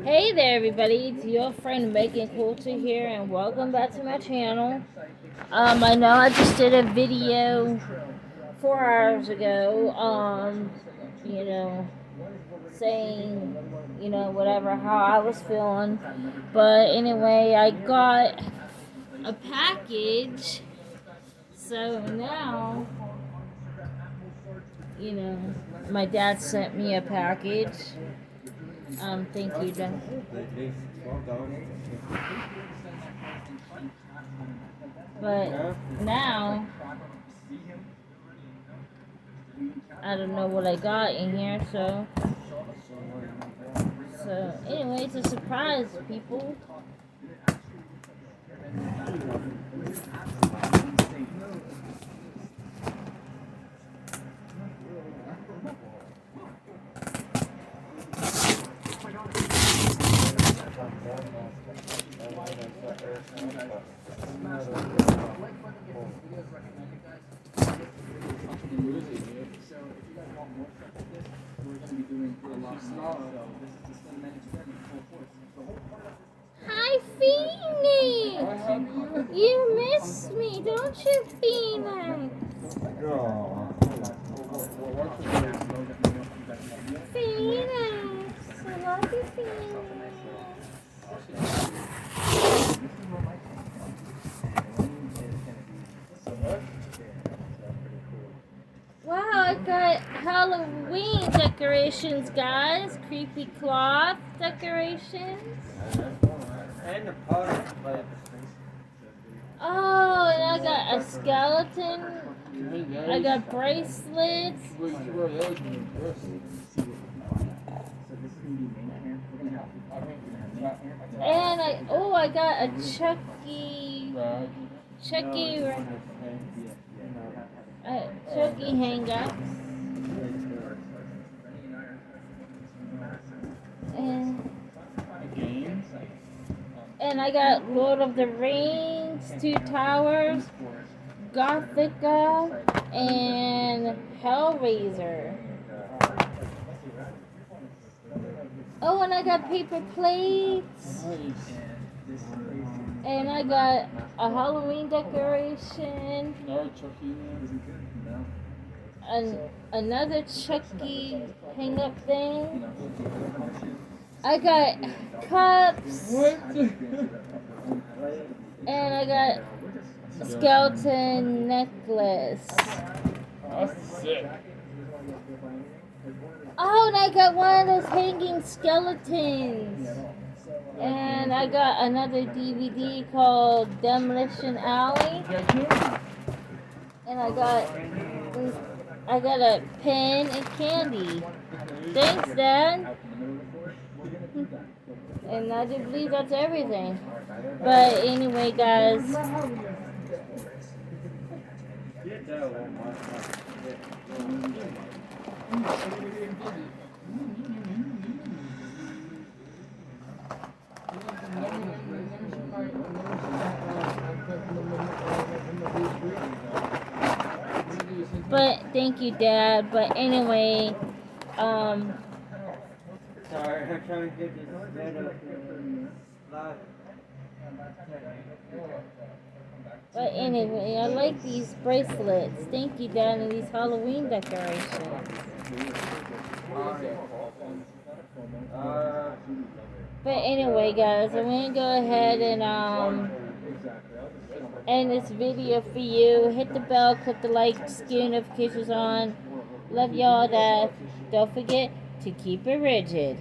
Hey there, everybody. It's your friend Megan Coulter here, and welcome back to my channel. I know I just did a video 4 hours ago, saying, whatever, how I was feeling. But anyway, I got a package, so now, my dad sent me a package. Thank you, Dad. But now, I don't know what I got in here, so anyway, it's a surprise, people. Hi, Phoenix! You miss me, don't you, Phoenix? Phoenix! I love you, Phoenix. Wow, I got Halloween decorations, guys. Creepy cloth decorations. And the powder. Oh, and I got a skeleton. I got bracelets. And I got a Chucky hang-up. And I got Lord of the Rings, Two Towers, Gothica, and Hellraiser. Oh, and I got paper plates. And I got a Halloween decoration. Another Chucky hang-up thing. I got cups. And I got a skeleton necklace. That's sick. Oh, and I got one of those hanging skeletons. And I got another DVD called Demolition Alley. And I got a pen and candy. Thanks, Dad. And I do believe that's everything. But anyway, guys. But thank you, Dad. But anyway, Sorry, I'm trying to get this better. But anyway, I like these bracelets. Thank you, Dad, and these Halloween decorations. But anyway, guys, I'm gonna go ahead and end this video for you. Hit the bell, click the like, skin notifications on. Love y'all, Dad. Don't forget to keep it rigid.